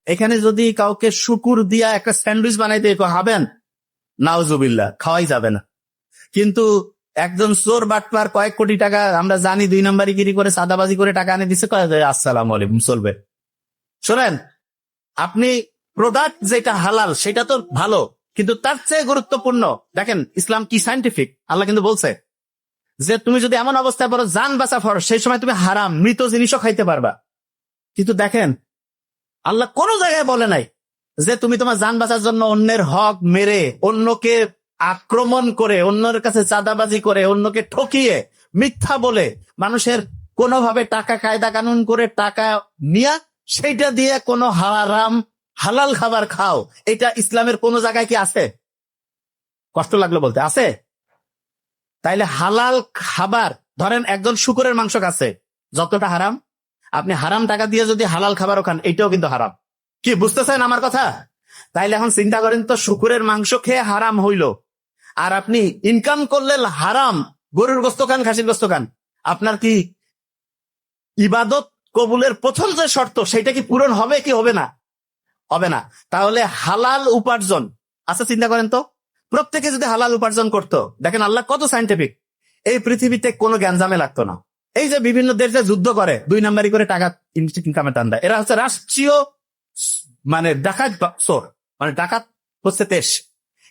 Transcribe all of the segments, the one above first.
এখানে যদি কাউকে শুকুর দিয়া একটা স্যান্ডউইচ বানাইতে খাবেন, নাউজুবিল্লাহ, খাওয়াই যাবে না। কিন্তু একজন চোর বাটপার কয়েক কোটি টাকা আমরা জানি 2 নাম্বারি গিরি করে চাঁদাবাজি করে টাকা এনে দিচ্ছে, আসসালামু আলাইকুম, চলবে। শোনেন, আপনি প্রোডাক্ট যেটা হালাল সেটা তো ভালো, কিন্তু তার চেয়ে গুরুত্বপূর্ণ দেখেন ইসলাম কি সায়েন্টিফিক। আল্লাহ কিন্তু বলছে যে তুমি যদি এমন অবস্থায় পড়ো জান বাঁচা ফরজ, সেই সময় তুমি হারাম মৃত জিনিসও খাইতে পারবা। কিন্তু দেখেন আল্লাহ কোন জায়গায় বলে নাই যে তুমি তোমার জান বাঁচার জন্য অন্যের হক মেরে, অন্যকে আক্রমণ করে, অন্যের কাছে চাঁদাবাজি করে, অন্যকে ঠকিয়ে, মিথ্যা বলে, মানুষের কোনোভাবে টাকা কায়দা কানুন করে টাকা নিয়া সেইটা দিয়ে কোনো হারাম হালাল খাবার খাও। এটা ইসলামের কোন জায়গায় কি আছে? কষ্ট লাগলো বলতে, আছে? তাইলে হালাল খাবার, ধরেন একজন শুকরের মাংস খাচ্ছে, যতটা হারাম, আপনি হারাম টাকা দিয়ে যদি হালাল খাবারও খান, এটাও কিন্তু হারাম। কি বুঝতেছেন আমার কথা? তাইলে এখন চিন্তা করেন তো, শুকুরের মাংস খেয়ে হারাম হইল, আর আপনি ইনকাম করলে হারাম, গরুর গোস্ত খান, খাসির গোস্ত খান, আপনার কি ইবাদত কবুলের প্রথম যে শর্ত সেটা কি পূরণ হবে কি হবে না? হবে না। তাহলে হালাল উপার্জন, আচ্ছা চিন্তা করেন তো, প্রত্যেকে যদি হালাল উপার্জন করতো, দেখেন আল্লাহ কত সায়েন্টিফিক, এই পৃথিবীতে কোনো জ্ঞানজামে লাগতো না। এই যে বিভিন্ন দেশ যে যুদ্ধ করে 2 নাম্বারি করে টাকা ইনকামে টান দেয়, এরা হচ্ছে রাষ্ট্রীয় মানে ডাকাত চোর, মানে ডাকাত হচ্ছে দেশ।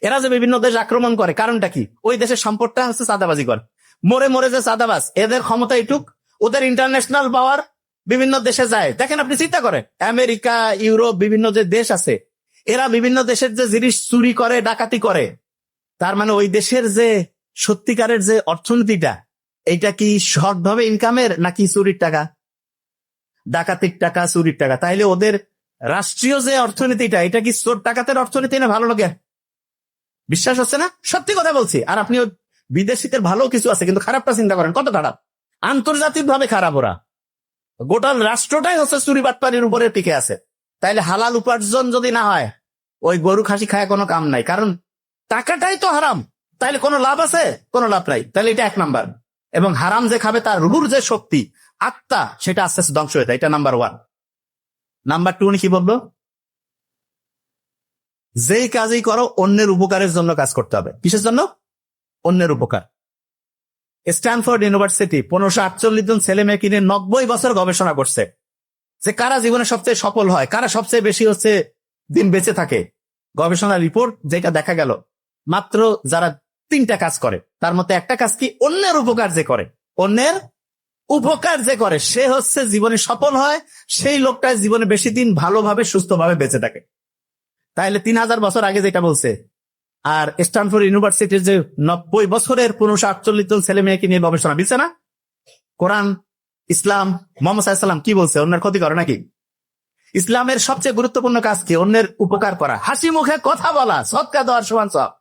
এরা যে বিভিন্ন দেশ আক্রমণ করে, কারণটা কি? ওই দেশের সম্পদটা হচ্ছে চাঁদাবাজি করে, মরে মরে যে চাঁদাবাজ, এদের ক্ষমতা এটুক, ওদের ইন্টারন্যাশনাল পাওয়ার বিভিন্ন দেশে যায়। দেখেন আপনি চিন্তা করেন, আমেরিকা, ইউরোপ, বিভিন্ন যে দেশ আছে, এরা বিভিন্ন দেশের যে জিনিস চুরি করে, ডাকাতি করে, তার মানে ওই দেশের যে সত্যিকারের যে অর্থনীতিটা, এইটা কি সৎভাবে ইনকামের নাকি চুরির টাকা, ডাকাতির টাকা, চুরির টাকা? তাইলে ওদের রাষ্ট্রীয় যে অর্থনীতিটা, এটা কি চোর ডাকাতের অর্থনীতি না ভালো লোকের? বিশ্বাস হচ্ছে না? সত্যি কথা বলছি। আর আপনি বিদেশিদের ভালো কিছু আছে, কিন্তু খারাপটা চিন্তা করেন, কত খারাপ, আন্তর্জাতিক ভাবে খারাপ। ওরা গোটা রাষ্ট্রটাই হচ্ছে চুরি বাটপারির উপরে টিকে আছে। তাইলে হালাল উপার্জন যদি না হয়, ওই গরু খাসি খায় কোনো কাম নাই, কারণ টাকাটাই তো হারাম। তাইলে কোনো লাভ আছে? কোনো লাভ নাই। তাহলে এটা 1 নাম্বার। এবং হারাম যে খাবে তার রুহুর যে শক্তি, আত্মা, সেটা আস্তে আস্তে ধ্বংস হয়ে যায়। এটা নাম্বার 1। নাম্বার 2 উনি কি বলবো? যেই কাজই করো অন্যের উপকারের জন্য কাজ করতে হবে। কিসের জন্য? অন্যের উপকার। স্ট্যানফোর্ড ইউনিভার্সিটি 1548 জন ছেলে মেয়েকে নিয়ে 90 বছর গবেষণা করছে যে কারা জীবনে সবচেয়ে সফল হয়, কারা সবচেয়ে বেশি হচ্ছে দিন বেঁচে থাকে। গবেষণা রিপোর্ট যেটা দেখা গেল, মাত্র যারা 3টা কাজ করে, তার মধ্যে একটা কাজ কি? অন্যের উপকার যে করে, অন্যের উপকার যে করে, সে হচ্ছে জীবনে সফল হয়, সেই লোকটা জীবনে বেশি দিন ভালোভাবে সুস্থভাবে বেঁচে থাকে। তাহলে 3000 বছর আগে যেটা বলছে, আর স্ট্যানফোর্ড ইউনিভার্সিটির যে 90 বছরের 1548 জন ছেলে মেয়েকে নিয়ে গবেষণা, দিচ্ছে না? কোরআন, ইসলাম, মুহাম্মদ সাল্লাল্লাহু আলাইহি ওয়াসাল্লাম কি বলছে? অন্যের ক্ষতি করে নাকি? ইসলামের সবচেয়ে গুরুত্বপূর্ণ কাজ কি? অন্যের উপকার করা, হাসি মুখে কথা বলা, সদকা দেওয়ার সমান সওয়াব।